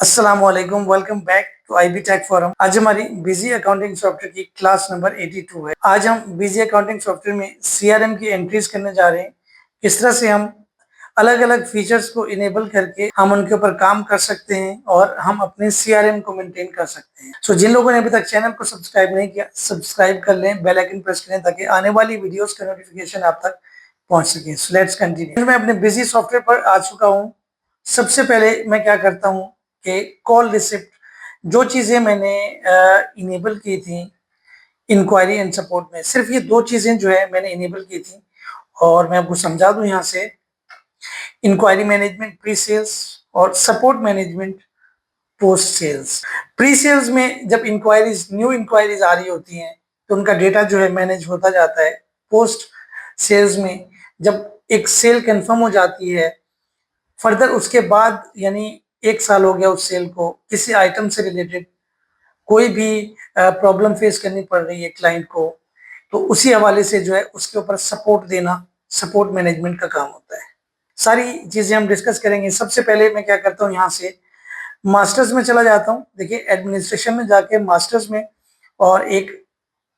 अस्सलाम वालेकुम, welcome back to IB tech forum. आज हमारी बिजी अकाउंटिंग सॉफ्टवेयर की क्लास नंबर 82 है। आज हम बिजी अकाउंटिंग सॉफ्टवेयर में सीआरएम की एंट्रीज करने जा रहे हैं। किस तरह से हम अलग अलग फीचर्स को इनेबल करके हम उनके ऊपर काम कर सकते हैं और हम अपने सीआरएम को मेंटेन कर सकते हैं। सो जिन लोगों ने अभी तक चैनल को सब्सक्राइब नहीं किया, सब्सक्राइब कर लें, बेल आइकन प्रेस करें ताकि आने वाली वीडियोस का नोटिफिकेशन आप तक पहुंच सके। So let's continue. मैं अपने बिजी सॉफ्टवेयर पर आ चुका हूँ। सबसे पहले मैं क्या करता हूँ कि कॉल रिसिप्ट, जो चीजें मैंने इनेबल की थी इंक्वायरी एंड सपोर्ट में, सिर्फ ये दो चीजें जो है मैंने इनेबल की थी और मैं आपको समझा दूं यहाँ से। इंक्वायरी मैनेजमेंट प्री सेल्स और support management post sales. Pre sales में जब इंक्वायरीज, न्यू इंक्वायरीज आ रही होती हैं तो उनका डेटा जो है मैनेज होता जाता है। पोस्ट सेल्स में जब एक सेल कंफर्म हो जाती है, फर्दर उसके बाद यानी 1 साल हो गया उस सेल को, किसी आइटम से रिलेटेड कोई भी प्रॉब्लम फेस करनी पड़ रही है क्लाइंट को, तो उसी हवाले से जो है उसके ऊपर सपोर्ट देना सपोर्ट मैनेजमेंट का काम होता है। सारी चीजें हम डिस्कस करेंगे। सबसे पहले मैं क्या करता हूँ, यहाँ से मास्टर्स में चला जाता हूँ। देखिए एडमिनिस्ट्रेशन में जाके मास्टर्स में और एक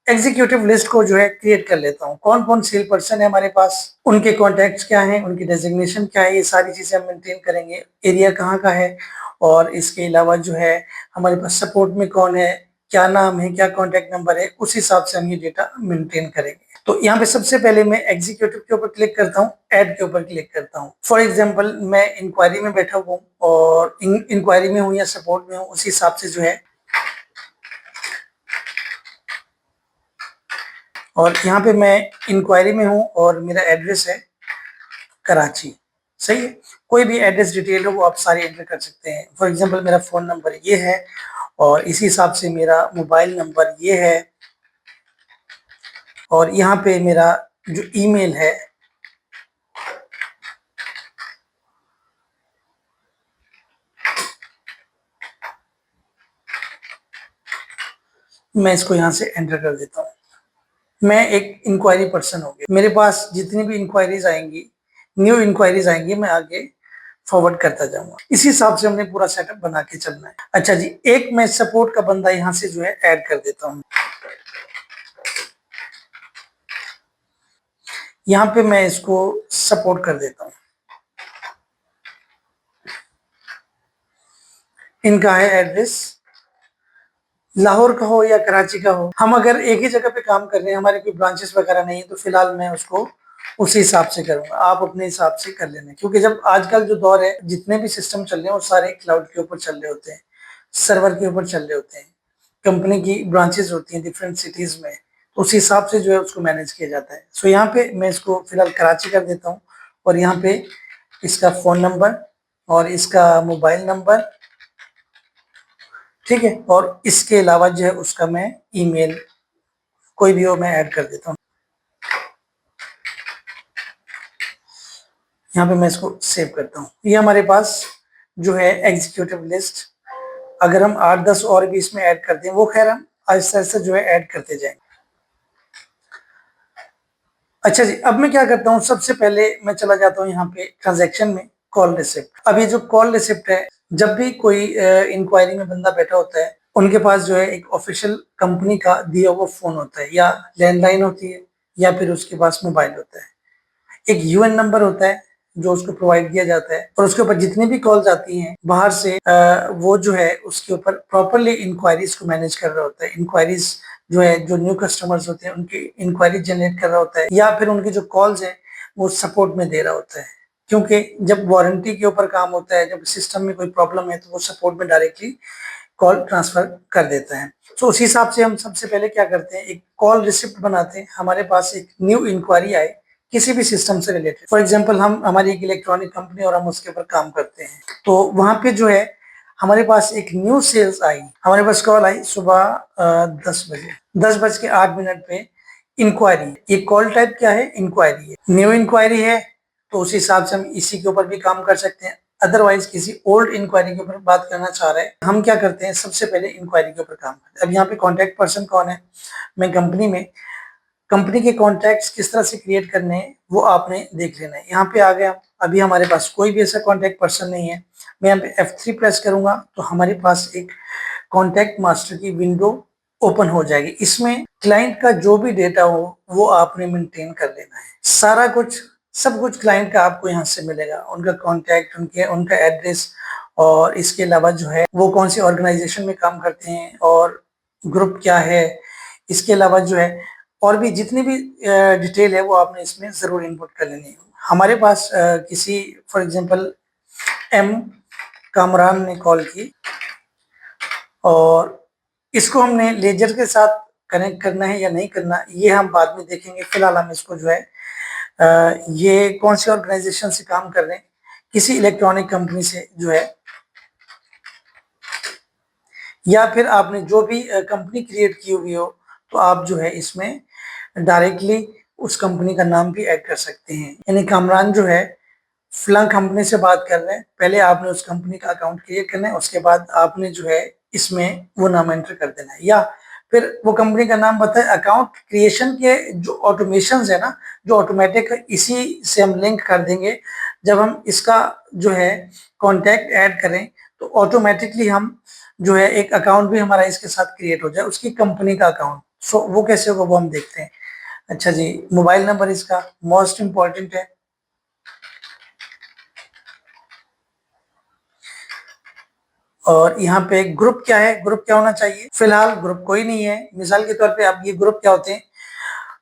एग्जीक्यूटिव लिस्ट को जो है क्रिएट कर लेता हूँ। कौन कौन सेल पर्सन है हमारे पास, उनके कॉन्टैक्ट्स क्या हैं, उनकी डेजिग्नेशन क्या है, ये सारी चीजें हम मेंटेन करेंगे। एरिया कहाँ का है और इसके अलावा जो है हमारे पास सपोर्ट में कौन है, क्या नाम है, क्या कॉन्टैक्ट नंबर है, उस हिसाब से हम ये डेटा मेंटेन करेंगे। तो यहाँ पे सबसे पहले मैं एग्जीक्यूटिव के ऊपर क्लिक करता हूँ, ऐड के ऊपर क्लिक करता हूँ। फॉर एग्जाम्पल मैं इंक्वायरी में बैठा हुआ हूँ और इंक्वायरी में हूँ या सपोर्ट में हूँ, उसी हिसाब से जो है, और यहाँ पे मैं इंक्वायरी में हूँ और मेरा एड्रेस है कराची। सही है, कोई भी एड्रेस डिटेल हो वो आप सारी एंटर कर सकते हैं। फॉर एग्जांपल मेरा फोन नंबर ये है और इसी हिसाब से मेरा मोबाइल नंबर ये है और यहाँ पे मेरा जो ईमेल है मैं इसको यहाँ से एंटर कर देता हूँ। मैं एक इंक्वायरी पर्सन हो गया, मेरे पास जितनी भी इंक्वायरीज आएंगी, न्यू इंक्वायरीज आएंगी, मैं आगे फॉरवर्ड करता जाऊंगा। इसी हिसाब से हमने पूरा सेटअप बना के चलना है। अच्छा जी, एक मैं सपोर्ट का बंदा यहाँ से जो है ऐड कर देता हूँ। यहाँ पे मैं इसको सपोर्ट कर देता हूँ। इनका है एड्रेस, लाहौर का हो या कराची का हो। हम अगर एक ही जगह पे काम कर रहे हैं, हमारे कोई ब्रांचेस वगैरह नहीं है, तो फिलहाल मैं उसको उसी हिसाब से करूंगा। आप अपने हिसाब से कर लेना, क्योंकि जब आजकल जो दौर है, जितने भी सिस्टम चल रहे हैं वो सारे क्लाउड के ऊपर चल रहे होते हैं, सर्वर के ऊपर चल रहे होते हैं। कंपनी की ब्रांचेस होती हैं डिफरेंट सिटीज में, तो उसी हिसाब से जो है उसको मैनेज किया जाता है। सो यहाँ पे मैं इसको फिलहाल कराची कर देता हूँ और यहाँ पे इसका फोन नंबर और इसका मोबाइल नंबर, ठीक है, और इसके अलावा जो है उसका मैं ईमेल कोई भी हो मैं ऐड कर देता हूँ। यहाँ पे मैं इसको सेव करता हूँ। ये हमारे पास जो है एग्जीक्यूटिव लिस्ट, अगर हम 8-10 और भी इसमें ऐड करते हैं, वो खैर हम आहिस्ता आहिस्ता जो है ऐड करते जाएंगे। अच्छा जी, अब मैं क्या करता हूँ, सबसे पहले मैं चला जाता हूँ यहाँ पे ट्रांजैक्शन में, कॉल रिसिप्ट। अब ये जो कॉल रिसिप्ट है, जब भी कोई इंक्वायरी में बंदा बैठा होता है, उनके पास जो है एक ऑफिशियल कंपनी का दिया हुआ फोन होता है, या लैंडलाइन होती है या फिर उसके पास मोबाइल होता है। एक यूएन नंबर होता है जो उसको प्रोवाइड किया जाता है और उसके ऊपर जितनी भी कॉल्स आती हैं बाहर से, वो जो है उसके ऊपर प्रॉपरली इंक्वायरीज को मैनेज कर रहा होता है। इंक्वायरीज जो है, जो न्यू कस्टमर्स होते हैं उनकी इंक्वायरी जनरेट कर रहा होता है, या फिर उनकी जो कॉल्स है वो सपोर्ट में दे रहा होता है। क्योंकि जब वारंटी के ऊपर काम होता है, जब सिस्टम में कोई प्रॉब्लम है, तो वो सपोर्ट में डायरेक्टली कॉल ट्रांसफर कर देता है। तो उस हिसाब से हम सबसे पहले क्या करते हैं, एक कॉल रिसिप्ट बनाते हैं। हमारे पास एक न्यू इंक्वायरी आए किसी भी सिस्टम से रिलेटेड, फॉर एग्जांपल हमारी एक इलेक्ट्रॉनिक कंपनी और हम उसके ऊपर काम करते हैं, तो वहां पे जो है हमारे पास एक न्यू सेल्स आई, हमारे पास कॉल आई सुबह 10 बजे, 10:08 पे इंक्वायरी। ये कॉल टाइप क्या है, इंक्वायरी है, न्यू इंक्वायरी है, तो उस हिसाब से हम इसी के ऊपर भी काम कर सकते हैं। अदरवाइज किसी ओल्ड इंक्वायरी के ऊपर बात करना चाह रहे हैं, हम क्या करते हैं, सबसे पहले इंक्वायरी के ऊपर काम करते हैं। अब यहाँ पे कॉन्टैक्ट पर्सन कौन है, मैं कंपनी में, कंपनी के कॉन्टैक्ट्स किस तरह से क्रिएट करने हैं वो आपने देख लेना है। यहाँ पे आ गए हम, अभी हमारे पास कोई भी ऐसा कॉन्टैक्ट पर्सन नहीं है। मैं यहाँ पे F3 प्रेस करूंगा तो हमारे पास एक कॉन्टैक्ट मास्टर की विंडो ओपन हो जाएगी। इसमें क्लाइंट का जो भी डेटा हो वो आपने मेंटेन कर लेना है। सारा कुछ सब कुछ क्लाइंट का आपको यहाँ से मिलेगा, उनका कॉन्टैक्ट, उनका एड्रेस, और इसके अलावा जो है वो कौन सी ऑर्गेनाइजेशन में काम करते हैं और ग्रुप क्या है। इसके अलावा जो है और भी जितनी भी डिटेल है वो आपने इसमें जरूर इनपुट कर लेनी है। हमारे पास किसी फॉर एग्जांपल एम कामरान ने कॉल की और इसको हमने लेजर के साथ कनेक्ट करना है या नहीं करना ये हम बाद में देखेंगे। फिलहाल हम इसको जो है ये कौन सी ऑर्गेनाइजेशन से काम कर रहे हैं, किसी इलेक्ट्रॉनिक कंपनी से जो है, या फिर आपने जो भी कंपनी क्रिएट की हुई हो तो आप जो है इसमें डायरेक्टली उस कंपनी का नाम भी ऐड कर सकते हैं। यानी कामरान जो है फलां कंपनी से बात कर रहे हैं, पहले आपने उस कंपनी का अकाउंट क्रिएट करना है, उसके बाद आपने जो है इसमें वो नाम एंटर कर देना है, या फिर वो कंपनी का नाम बताए। अकाउंट क्रिएशन के जो ऑटोमेशन है ना, जो ऑटोमेटिक, इसी से हम लिंक कर देंगे। जब हम इसका जो है कॉन्टैक्ट ऐड करें तो ऑटोमेटिकली हम जो है एक अकाउंट भी हमारा इसके साथ क्रिएट हो जाए, उसकी कंपनी का अकाउंट। सो वो कैसे होगा वो हम देखते हैं। अच्छा जी, मोबाइल नंबर इसका मोस्ट इम्पॉर्टेंट है। और यहाँ पे ग्रुप क्या है, ग्रुप क्या होना चाहिए, फिलहाल ग्रुप कोई नहीं है। मिसाल के तौर पे अब ये ग्रुप क्या होते हैं,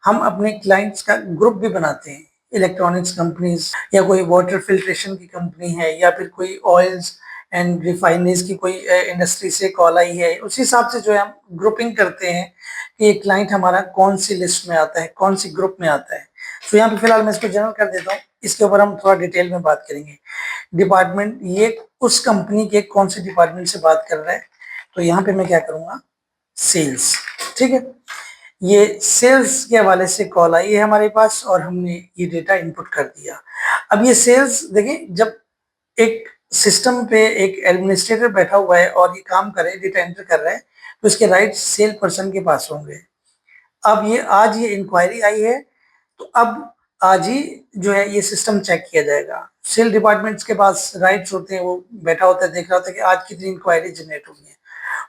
हम अपने क्लाइंट्स का ग्रुप भी बनाते हैं। इलेक्ट्रॉनिक्स कंपनीज या कोई वाटर फिल्ट्रेशन की कंपनी है या फिर कोई ऑयल्स एंड रिफाइनरीज की कोई इंडस्ट्री से कॉल आई है, उस हिसाब से जो है हम ग्रुपिंग करते हैं कि ये क्लाइंट हमारा कौन सी लिस्ट में आता है, कौन सी ग्रुप में आता है। तो यहाँ पे फिलहाल मैं इसको जनरल कर देता हूँ, इसके ऊपर हम थोड़ा डिटेल में बात करेंगे। डिपार्टमेंट, ये उस कंपनी के कौन से डिपार्टमेंट से बात कर रहा है, तो यहाँ पे मैं क्या करूंगा, सेल्स। ठीक है, ये सेल्स के हवाले से कॉल आई है हमारे पास और हमने ये डेटा इनपुट कर दिया। अब ये सेल्स देखें, जब एक सिस्टम पे एक एडमिनिस्ट्रेटर बैठा हुआ है और ये काम कर रहा है, डेटा एंटर कर रहा है, तो इसके राइट सेल पर्सन के पास होंगे। अब ये आज ये इंक्वायरी आई है तो अब आज ही जो है ये सिस्टम चेक किया जाएगा। सेल डिपार्टमेंट्स के पास राइट्स होते हैं, वो बैठा होता है, देख रहा होता है कि आज कितनी इंक्वायरी जनरेट हुई है,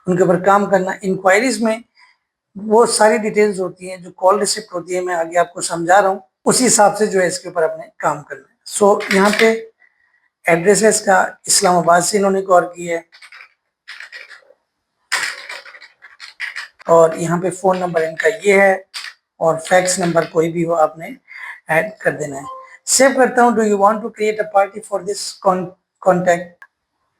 उनके ऊपर काम करना। इंक्वायरीज में वो सारी डिटेल्स होती हैं, जो कॉल रिसिप्ट होती है, मैं आगे आपको समझा रहा हूँ, उसी हिसाब से जो है इसके ऊपर अपने काम करना है। सो यहाँ पे एड्रेस है इसका, इस्लामाबाद से इन्होंने कॉल की है, और यहाँ पे फोन नंबर इनका ये है, और फैक्स नंबर कोई भी हो आपने ऐड कर देना है। सेव करता हूँ। Do you want to create a party for this contact,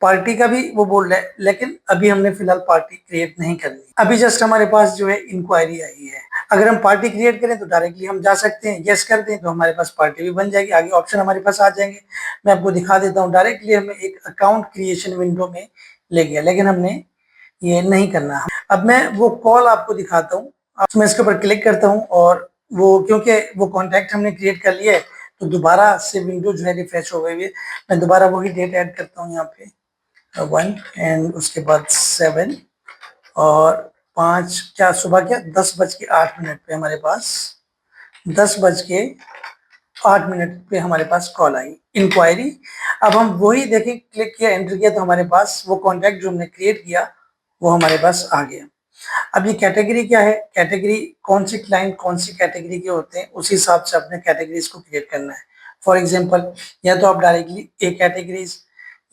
party का भी वो बोल रहा है, लेकिन अभी हमने फिलहाल पार्टी क्रिएट नहीं करनी। अभी जस्ट हमारे पास जो है इंक्वायरी आई है। अगर हम पार्टी क्रिएट करें तो डायरेक्टली हम जा सकते हैं, यस कर दें तो हमारे पास पार्टी भी बन जाएगी, आगे ऑप्शन हमारे पास आ जाएंगे। मैं आपको दिखा देता हूँ, डायरेक्टली हमें एक अकाउंट क्रिएशन विंडो में ले गया, लेकिन हमने ये नहीं करना। अब मैं वो कॉल आपको दिखाता हूँ। मैं इसके ऊपर क्लिक करता हूँ और वो, क्योंकि वो कॉन्टैक्ट हमने क्रिएट कर लिया है तो दोबारा से विंडो जो है रिफ्रेश हो गई है। मैं दोबारा वही डेट ऐड करता हूँ यहाँ पे 1 एंड उसके बाद 7 और 5, क्या सुबह क्या 10:08 पे हमारे पास 10:08 पे हमारे पास कॉल आई, इंक्वायरी। अब हम वही देखें, क्लिक किया, एंटर किया तो हमारे पास वो कॉन्टैक्ट जो हमने क्रिएट किया वो हमारे पास आ गया। अब ये कैटेगरी क्या है, कैटेगरी कौन सी क्लाइंट कौन सी कैटेगरी के होते हैं, उस हिसाब से अपने कैटेगरीज को क्रिएट करना है। फॉर एग्जांपल, या तो आप डायरेक्टली ए कैटेगरीज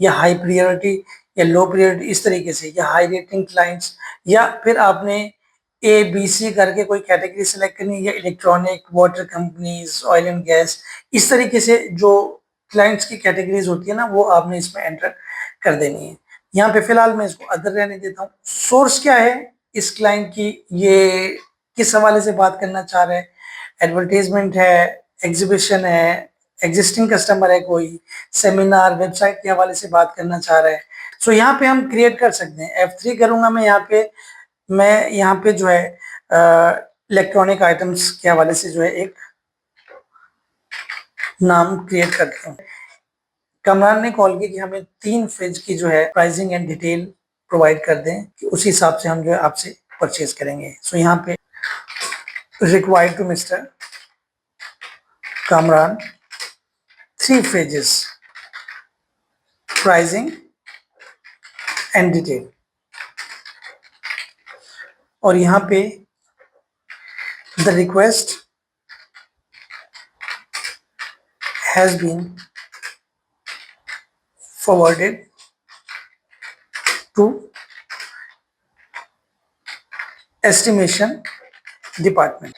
या हाई प्रायोरिटी या लो प्रायोरिटी, इस तरीके से, या हाई रेटिंग क्लाइंट्स, या फिर आपने ABC करके कोई कैटेगरी सेलेक्ट करनी, या electronic, water companies, oil and gas, इस तरीके से जो क्लाइंट्स की कैटेगरीज होती है ना वो आपने इसमें एंटर कर देनी है। यहाँ पे फिलहाल मैं इसको अदर रहने देता हूँ। सोर्स क्या है इस क्लाइंट की, ये किस हवाले से बात करना चाह रहे हैं, एडवर्टाइजमेंट है, एग्जीबिशन है, एग्जिस्टिंग कस्टमर है, कोई सेमिनार, वेबसाइट के हवाले से बात करना चाह रहे हैं। सो यहाँ पे हम क्रिएट कर सकते हैं। F3 करूंगा मैं यहाँ पे जो है इलेक्ट्रॉनिक आइटम्स के हवाले से जो है एक नाम क्रिएट करते हैं। कमरान ने कॉल की कि हमें 3 फ्रिज की जो है प्राइसिंग एंड डिटेल प्रोवाइड कर दें, कि उसी हिसाब से हम जो है आपसे परचेज करेंगे। सो यहाँ पे required to mister Kamran 3 fridges, pricing and detail, और यहाँ पे the request has been forwarded to estimation department.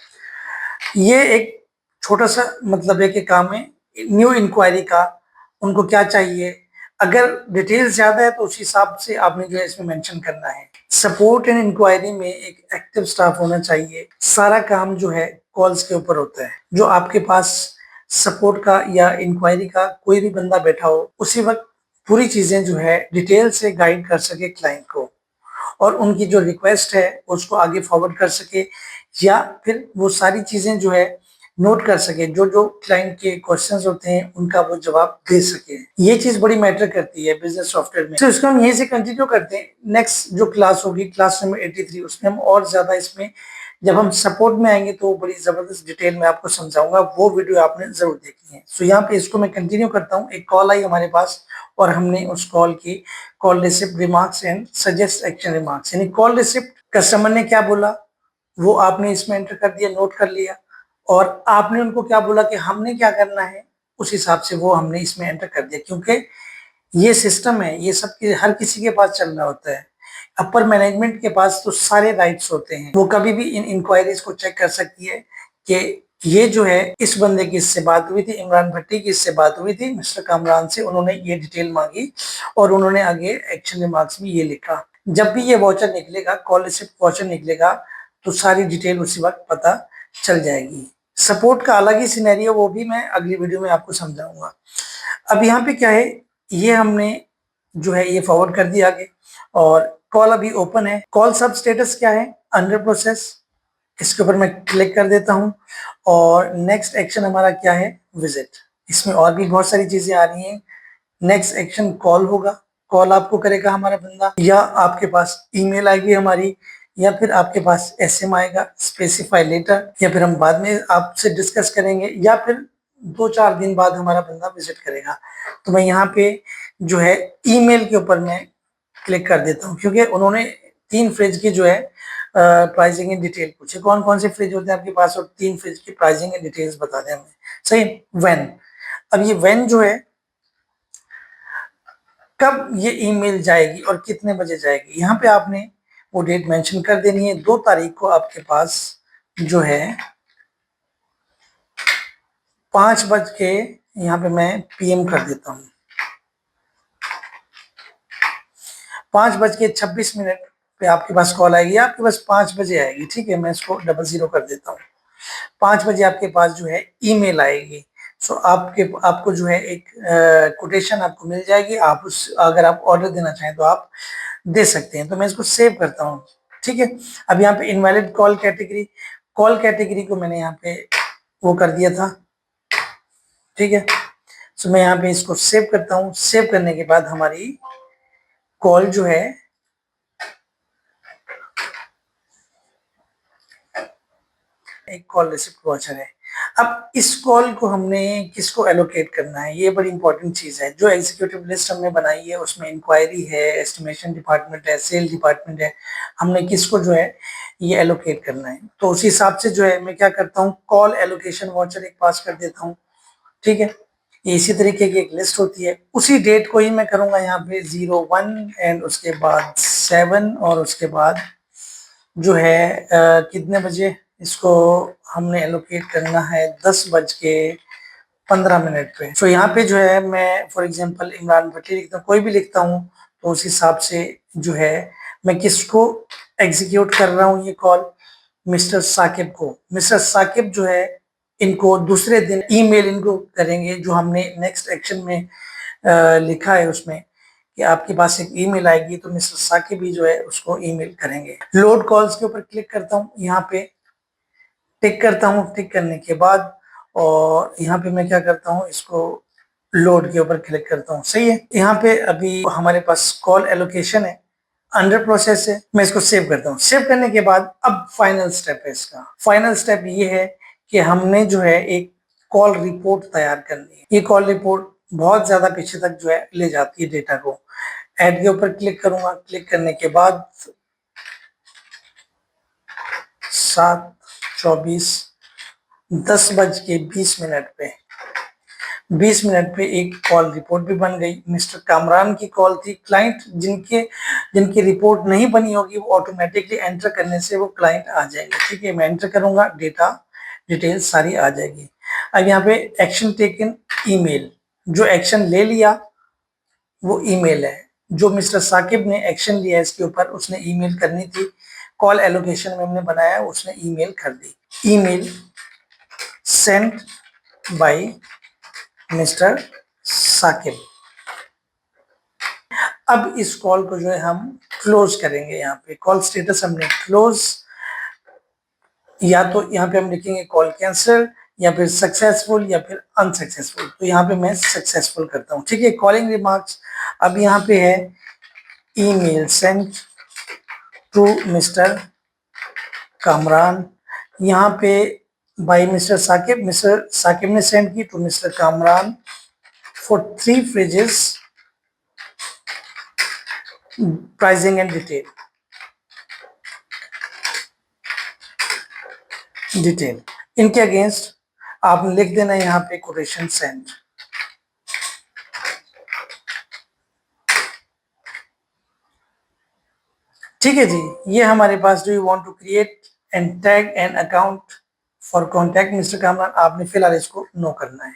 ये एक छोटा सा मतलब है कि काम है न्यू इंक्वायरी का, उनको क्या चाहिए, अगर डिटेल्स ज्यादा है तो उस हिसाब से आपने जो है इसमें मेंशन करना है। सपोर्ट एंड इंक्वायरी में एक एक्टिव स्टाफ होना चाहिए। सारा काम जो है कॉल्स के ऊपर होता है। जो आपके पास सपोर्ट का या इंक्वायरी का कोई भी बंदा बैठा हो, उसी वक्त पूरी चीजें जो है डिटेल से गाइड कर सके क्लाइंट को, और उनकी जो रिक्वेस्ट है उसको आगे फॉरवर्ड कर सके, या फिर वो सारी चीजें जो है नोट कर सके, जो जो क्लाइंट के क्वेश्चंस होते हैं उनका वो जवाब दे सके। ये चीज बड़ी मैटर करती है बिजनेस सॉफ्टवेयर में। तो इसको हम यहीं से कंटिन्यू करते हैं। नेक्स्ट जो क्लास होगी, क्लास नंबर 83, उसमें हम और ज्यादा इसमें जब हम सपोर्ट में आएंगे तो बड़ी जबरदस्त डिटेल में आपको समझाऊंगा, वो वीडियो आपने जरूर देखनी है। सो यहाँ पे इसको मैं कंटिन्यू करता हूँ। एक कॉल आई हमारे पास और हमने उस कॉल की call receipt remarks and suggest action remarks, यानी कॉल रिसिप्ट कस्टमर ने क्या बोला वो आपने इसमें एंटर कर दिया, नोट कर लिया, और आपने उनको क्या बोला कि हमने क्या करना है, उस हिसाब से वो हमने इसमें एंटर कर दिया। क्योंकि ये सिस्टम है, ये सब हर किसी के पास चल रहा होता है। अपर मैनेजमेंट के पास तो सारे राइट्स होते हैं, वो कभी भी इन इंक्वायरीज को चेक कर सकती है कि ये जो है इस बंदे की इससे बात हुई थी, इमरान भट्टी की इससे बात हुई थी मिस्टर कामरान से, उन्होंने ये डिटेल मांगी और उन्होंने आगे एक्शन रिमार्क्स में ये लिखा। जब भी ये वाउचर निकलेगा, कॉल रिसिप्ट वाउचर निकलेगा, तो सारी डिटेल उसी वक्त पता चल जाएगी। सपोर्ट का अलग ही सिनेरियो, वो भी मैं अगली वीडियो में आपको समझाऊंगा। अब यहाँ पे क्या है, ये हमने जो है ये फॉरवर्ड कर दिया आगे, और कॉल अभी ओपन है। कॉल सब स्टेटस क्या है, अंडर प्रोसेस, इसके ऊपर मैं क्लिक कर देता हूँ। और नेक्स्ट एक्शन हमारा क्या है, विजिट। इसमें और भी बहुत सारी चीजें आ रही हैं। नेक्स्ट एक्शन कॉल होगा, कॉल आपको करेगा हमारा बंदा, या आपके पास ईमेल आएगी हमारी, या फिर आपके पास एसएम आएगा, स्पेसिफाई लेटर, या फिर हम बाद में आपसे डिस्कस करेंगे, या फिर 2-4 दिन बाद हमारा बंदा विजिट करेगा। तो मैं यहाँ पे जो है ईमेल के ऊपर मैं क्लिक कर देता हूँ, क्योंकि उन्होंने 3 फ्रिज की जो है प्राइसिंग एंड डिटेल पूछे। कौन कौन से फ्रिज होते हैं आपके पास, और 3 फ्रिज की प्राइसिंग एंड डिटेल्स बता दें हमें। सही, व्हेन। अब ये व्हेन जो है कब ये ईमेल जाएगी और कितने बजे जाएगी, यहाँ पे आपने वो डेट मेंशन कर देनी है। 2 तारीख को आपके पास जो है 5 बज के, यहाँ पे मैं पीएम कर देता हूँ, 5:26 पे आपके पास कॉल आएगी, आपके पास 5 बजे आएगी। ठीक है, मैं इसको 00 कर देता हूँ। 5 बजे आपके पास जो है ईमेल आएगी। सो आपको जो है एक कोटेशन आपको मिल जाएगी। आप उस अगर आप ऑर्डर देना चाहें तो आप दे सकते हैं। तो मैं इसको सेव करता हूँ। ठीक है, अब यहाँ पे इनवैलिड कॉल कैटेगरी को मैंने यहाँ पे वो कर दिया था। ठीक है, सो मैं यहाँ पे इसको सेव करता हूँ। सेव करने के बाद हमारी कॉल जो है एक कॉल रिसिप्ट वाउचर है। अब इस कॉल को हमने किसको एलोकेट करना है, ये बड़ी इंपॉर्टेंट चीज है। जो एग्जीक्यूटिव लिस्ट हमने बनाई है उसमें इंक्वायरी है, एस्टिमेशन डिपार्टमेंट है, सेल डिपार्टमेंट है, हमने किसको जो है ये एलोकेट करना है। तो उसी हिसाब से जो है मैं क्या करता हूँ, कॉल एलोकेशन वाउचर एक पास कर देता हूँ। ठीक है, ये इसी तरीके की एक लिस्ट होती है। उसी डेट को ही मैं करूंगा यहाँ पे 01 एंड उसके बाद 7 और उसके बाद जो है कितने बजे इसको हमने एलोकेट करना है, 10:15 पे। तो यहाँ पे जो है मैं फॉर एग्जांपल इमरान भट्टी लिखता हूँ, कोई भी लिखता हूँ, तो उस हिसाब से जो है मैं किसको एग्जीक्यूट कर रहा हूँ ये कॉल, मिस्टर साकिब को। मिस्टर साकिब जो है इनको दूसरे दिन ईमेल इनको करेंगे, जो हमने नेक्स्ट एक्शन में लिखा है उसमें कि आपके पास एक ईमेल आएगी, तो मिस्टर साकिब भी जो है उसको ईमेल करेंगे। लोड कॉल्स के ऊपर क्लिक करता हूँ, यहाँ पे टिक करता हूँ। टिक करने के बाद और यहाँ पे मैं क्या करता हूँ, इसको लोड के ऊपर क्लिक करता हूँ। सही है, यहाँ पे अभी हमारे पास कॉल एलोकेशन है, अंडर प्रोसेस है। मैं इसको सेव करता हूँ। सेव करने के बाद अब फाइनल स्टेप है इसका। फाइनल स्टेप ये है कि हमने जो है एक कॉल रिपोर्ट तैयार करनी है। ये कॉल रिपोर्ट बहुत ज्यादा पीछे तक जो है ले जाती है डेटा को। ऐड के ऊपर क्लिक करूंगा, क्लिक करने के बाद 7:24 10:20 पे 20 मिनट पे एक कॉल रिपोर्ट भी बन गई। मिस्टर कामरान की कॉल थी। क्लाइंट जिनकी रिपोर्ट नहीं बनी होगी वो ऑटोमेटिकली एंटर करने से वो क्लाइंट आ जाएंगे। ठीक है, मैं एंटर करूंगा, डेटा डिटेल्स सारी आ जाएगी। अब यहाँ पे एक्शन टेकन ईमेल, जो एक्शन ले लिया वो ईमेल है। जो मिस्टर साकिब ने एक्शन लिया इसके ऊपर, उसने ईमेल करनी थी। कॉल एलोकेशन में हमने बनाया, उसने ईमेल कर दी। Email sent by mister Saqib. अब इस कॉल को जो है हम क्लोज करेंगे। यहाँ पे कॉल स्टेटस हमने क्लोज, या तो यहाँ पे हम लिखेंगे कॉल कैंसिल, या फिर सक्सेसफुल, या फिर अनसक्सेसफुल। तो यहाँ पे मैं सक्सेसफुल करता हूँ। ठीक है, कॉलिंग रिमार्क्स अब यहाँ पे है email sent to mister Kamran. यहाँ पे बाय मिस्टर साकिब ने सेंड की to mister Kamran for 3 fridges pricing and detail. इनके अगेंस्ट आपने लिख देना यहाँ पे कोटेशन सेंड। ठीक है जी, ये हमारे पास do you want to create and tag an account for contact mister Kamran, आपने फिलहाल इसको नो करना है।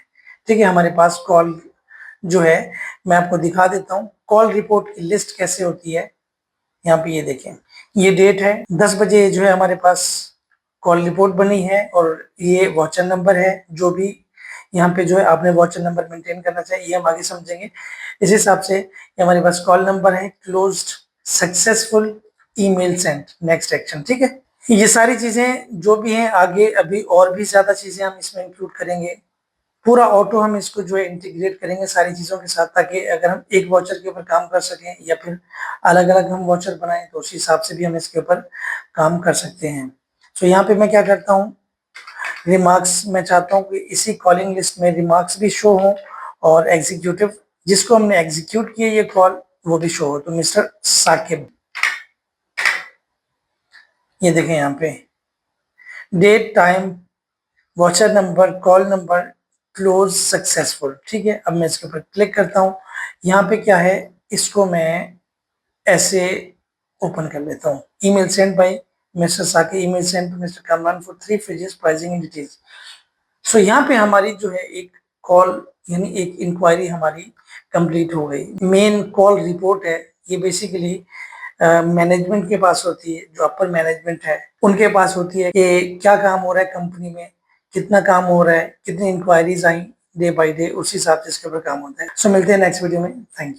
ठीक है, हमारे पास कॉल जो है मैं आपको दिखा देता हूँ कॉल रिपोर्ट की लिस्ट कैसे होती है। यहाँ पे ये देखें, ये डेट है 10 बजे जो है हमारे पास कॉल रिपोर्ट बनी है, और ये वॉचर नंबर है। जो भी यहाँ पे जो है आपने वॉचर नंबर मेंटेन करना चाहिए, ये हम आगे समझेंगे। इस हिसाब से ये हमारे पास कॉल नंबर है, closed, successful, email send, next action. ठीक है, ये सारी चीजें जो भी हैं आगे अभी और भी ज्यादा चीजें हम इसमें इंक्लूड करेंगे। पूरा ऑटो हम इसको जो है इंटीग्रेट करेंगे सारी चीजों के साथ, ताकि अगर हम एक वॉचर के ऊपर काम कर सकें या फिर अलग अलग हम वॉचर बनाएं तो उस हिसाब से भी हम इसके ऊपर काम कर सकते हैं। तो यहाँ पे मैं क्या करता हूँ, रिमार्क्स मैं चाहता हूँ कि इसी कॉलिंग लिस्ट में रिमार्क्स भी शो हो, और एग्जीक्यूटिव जिसको हमने एग्जीक्यूट किया ये कॉल वो भी शो हो। तो मिस्टर साकिब, ये देखें यहाँ पे date, time, voucher number, call number, close, successful. ठीक है, अब मैं इसके ऊपर क्लिक करता हूँ। यहाँ पे क्या है, इसको मैं ऐसे ओपन कर लेता हूँ। Email send by mister Saqib, email send to mister Kamran for 3 fridges pricing and details. So यहाँ पे हमारी जो है एक कॉल यानी एक इंक्वायरी हमारी कंप्लीट हो गई। मेन कॉल रिपोर्ट है, ये बेसिकली मैनेजमेंट के पास होती है, जो अपर मैनेजमेंट है उनके पास होती है कि क्या काम हो रहा है कंपनी में, कितना काम हो रहा है, कितनी इंक्वायरीज आई डे बाय डे, उस हिसाब से इसके ऊपर काम होता है। सो मिलते हैं नेक्स्ट वीडियो में। Thank you.